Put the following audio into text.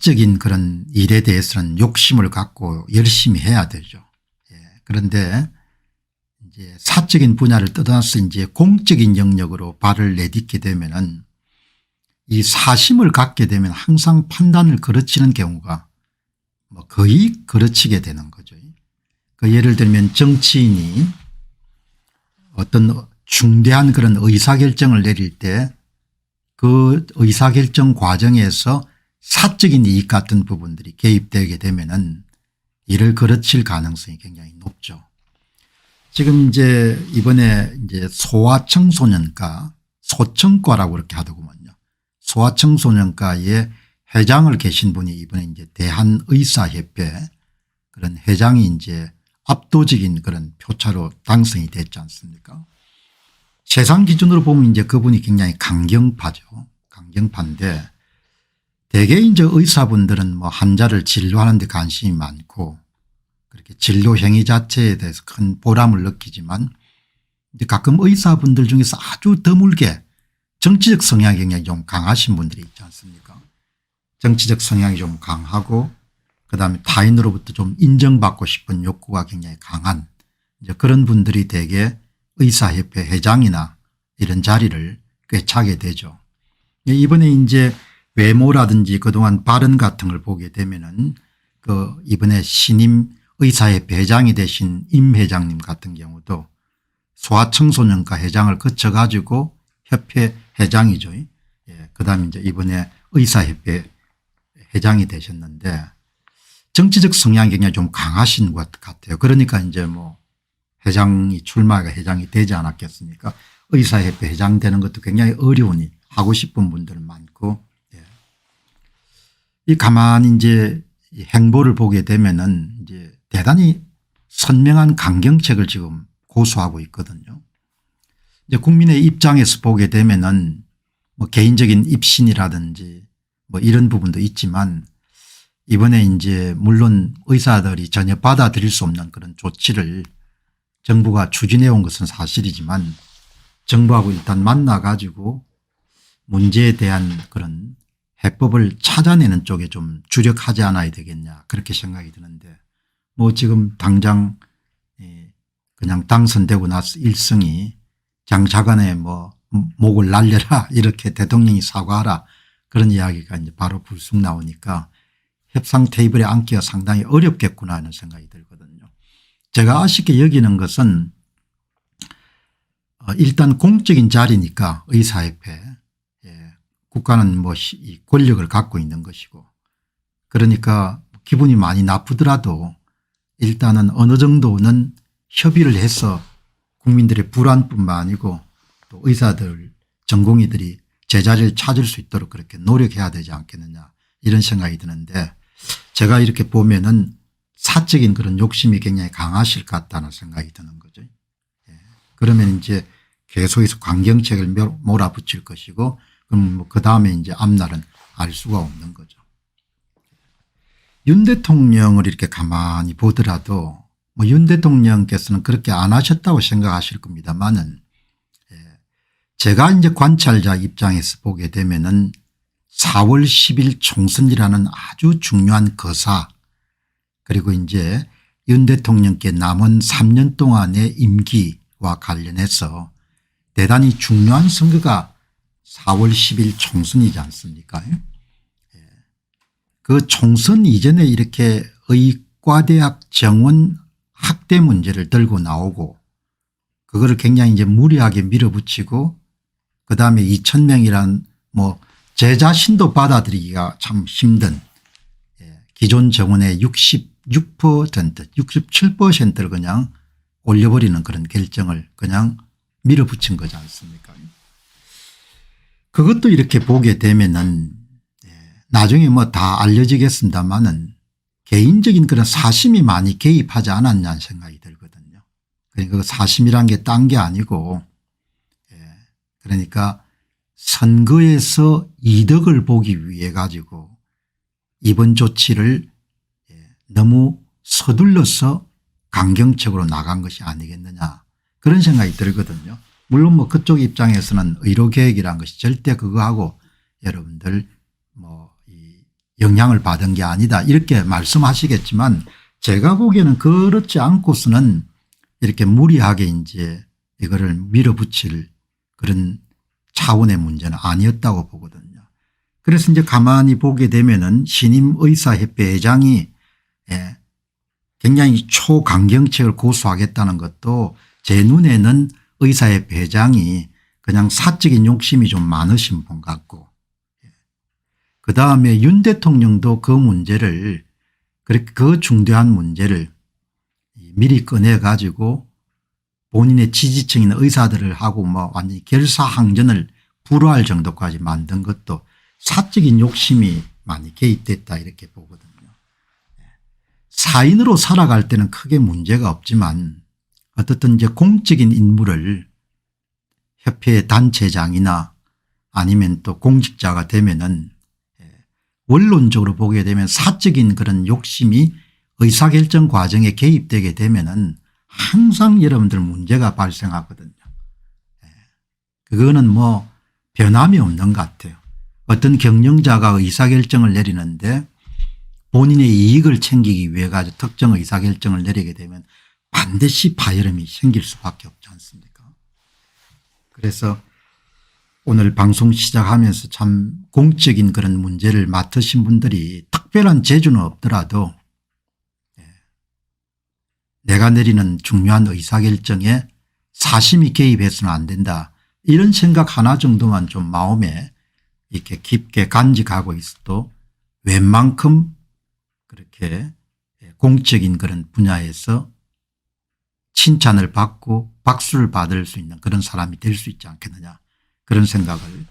사적인 그런 일에 대해서는 욕심을 갖고 열심히 해야 되죠. 그런데 이제 사적인 분야를 떠나서 이제 공적인 영역으로 발을 내딛게 되면은 이 사심을 갖게 되면 항상 판단을 거르치는 경우가 뭐 거의 거르치게 되는 거죠. 그 예를 들면 정치인이 어떤 중대한 그런 의사결정을 내릴 때 그 의사결정 과정에서 사적인 이익 같은 부분들이 개입되게 되면은 이를 거르칠 가능성이 굉장히 높죠. 지금 이제 이번에 이제 소아청소년과 소청과라고 그렇게 하더구먼요. 소아청소년과의 회장을 계신 분이 이번에 이제 대한의사협회 그런 회장이 이제 압도적인 그런 표차로 당선이 됐지 않습니까? 세상 기준으로 보면 이제 그분이 굉장히 강경파죠. 강경파인데 대개 이제 의사분들은 뭐 환자를 진료하는 데 관심이 많고 그렇게 진료 행위 자체에 대해서 큰 보람을 느끼지만 이제 가끔 의사분들 중에서 아주 드물게 정치적 성향이 굉장히 좀 강하신 분들이 있지 않습니까? 정치적 성향이 좀 강하고 그다음에 타인으로부터 좀 인정받고 싶은 욕구가 굉장히 강한 이제 그런 분들이 대개 의사협회 회장이나 이런 자리를 꿰차게 되죠. 이번에 이제 외모라든지 그동안 발언 같은 걸 보게 되면은 그 이번에 신임 의사협회 회장이 되신 임 회장님 같은 경우도 소아청소년과 회장을 거쳐 가지고 협회 회장이죠. 그다음에 이제 이번에 의사협회 회장이 되셨는데 정치적 성향이 굉장히 좀 강하신 것 같아요. 그러니까 이제 뭐 회장이 출마가 회장이 되지 않았겠습니까? 의사협회 회장 되는 것도 굉장히 어려우니 하고 싶은 분들은 많고 이 가만히 이제 행보를 보게 되면은 이제 대단히 선명한 강경책을 지금 고수하고 있거든요. 이제 국민의 입장에서 보게 되면은 뭐 개인적인 입신이라든지 뭐 이런 부분도 있지만 이번에 이제 물론 의사들이 전혀 받아들일 수 없는 그런 조치를 정부가 추진해 온 것은 사실이지만 정부하고 일단 만나 가지고 문제에 대한 그런 해법을 찾아내는 쪽에 좀 주력하지 않아야 되겠냐 그렇게 생각이 드는데 뭐 지금 당장 그냥 당선되고 나서 일성이 장차관에 뭐 목을 날려라 이렇게 대통령이 사과하라 그런 이야기가 이제 바로 불쑥 나오니까 협상 테이블에 앉기가 상당히 어렵겠구나 하는 생각이 들거든요. 제가 아쉽게 여기는 것은 일단 공적인 자리니까 의사협회 국가는 뭐 권력을 갖고 있는 것이고 그러니까 기분이 많이 나쁘더라도 일단은 어느 정도는 협의를 해서 국민들의 불안뿐만 아니고 또 의사들 전공의들이 제자리를 찾을 수 있도록 그렇게 노력해야 되지 않겠느냐 이런 생각이 드는데 제가 이렇게 보면은 사적인 그런 욕심이 굉장히 강하실 것 같다는 생각이 드는 거죠. 그러면 이제 계속해서 강경책을 몰아붙일 것이고 그럼 뭐 그다음에 이제 앞날은 알 수가 없는 거죠. 윤 대통령을 이렇게 가만히 보더라도 뭐 윤 대통령께서는 그렇게 안 하셨다고 생각하실 겁니다만은 제가 이제 관찰자 입장에서 보게 되면은 4월 10일 총선이라는 아주 중요한 거사 그리고 이제 윤 대통령께 남은 3년 동안의 임기와 관련해서 대단히 중요한 선거가 4월 10일 총선이지 않습니까? 그 총선 이전에 이렇게 의과대학 정원 학대 문제를 들고 나오고 그거를 굉장히 이제 무리하게 밀어붙이고 그다음에 2,000명이란 뭐 제 자신도 받아들이기가 참 힘든 기존 정원의 66% 67%를 그냥 올려버리는 그런 결정을 그냥 밀어붙인 거지 않습니까? 그것도 이렇게 보게 되면은 나중에 뭐 다 알려지겠습니다만은 개인적인 그런 사심이 많이 개입하지 않았냐는 생각이 들거든요. 그러니까 그 사심이란 게 딴 게 아니고 그러니까 선거에서 이득을 보기 위해 가지고 이번 조치를 너무 서둘러서 강경책으로 나간 것이 아니겠느냐 그런 생각이 들거든요. 물론 뭐 그쪽 입장에서는 의료개혁이라는 것이 절대 그거하고 여러분들 뭐 영향을 받은 게 아니다 이렇게 말씀하시겠지만 제가 보기에는 그렇지 않고서는 이렇게 무리하게 이제 이거를 밀어붙일 그런 차원의 문제는 아니었다고 보거든요. 그래서 이제 가만히 보게 되면은 신임 의사협회 회장이 굉장히 초강경책을 고수하겠다는 것도 제 눈에는 의사협회 회장이 그냥 사적인 욕심이 좀 많으신 분 같고 그다음에 윤 대통령도 그 문제를 그렇게 그 중대한 문제를 미리 꺼내 가지고 본인의 지지층 있는 의사들을 하고 뭐 완전히 결사항전을 불허할 정도까지 만든 것도 사적인 욕심이 많이 개입됐다 이렇게 보거든요. 사인으로 살아갈 때는 크게 문제가 없지만 어떻든 이제 공적인 인물을 협회 단체장이나 아니면 또 공직자가 되면은 원론적으로 보게 되면 사적인 그런 욕심이 의사결정 과정에 개입되게 되면은 항상 여러분들 문제가 발생하거든요. 그거는 뭐 변함이 없는 것 같아요. 어떤 경영자가 의사결정을 내리는데 본인의 이익을 챙기기 위해 가지고 특정 의사결정을 내리게 되면 반드시 파열음이 생길 수밖에 없지 않습니까? 그래서 오늘 방송 시작하면서 참 공적인 그런 문제를 맡으신 분들이 특별한 재주는 없더라도 내가 내리는 중요한 의사결정에 사심이 개입해서는 안 된다 이런 생각 하나 정도만 좀 마음에 이렇게 깊게 간직하고 있어도 웬만큼 그렇게 공적인 그런 분야에서 칭찬을 받고 박수를 받을 수 있는 그런 사람이 될 수 있지 않겠느냐 그런 생각을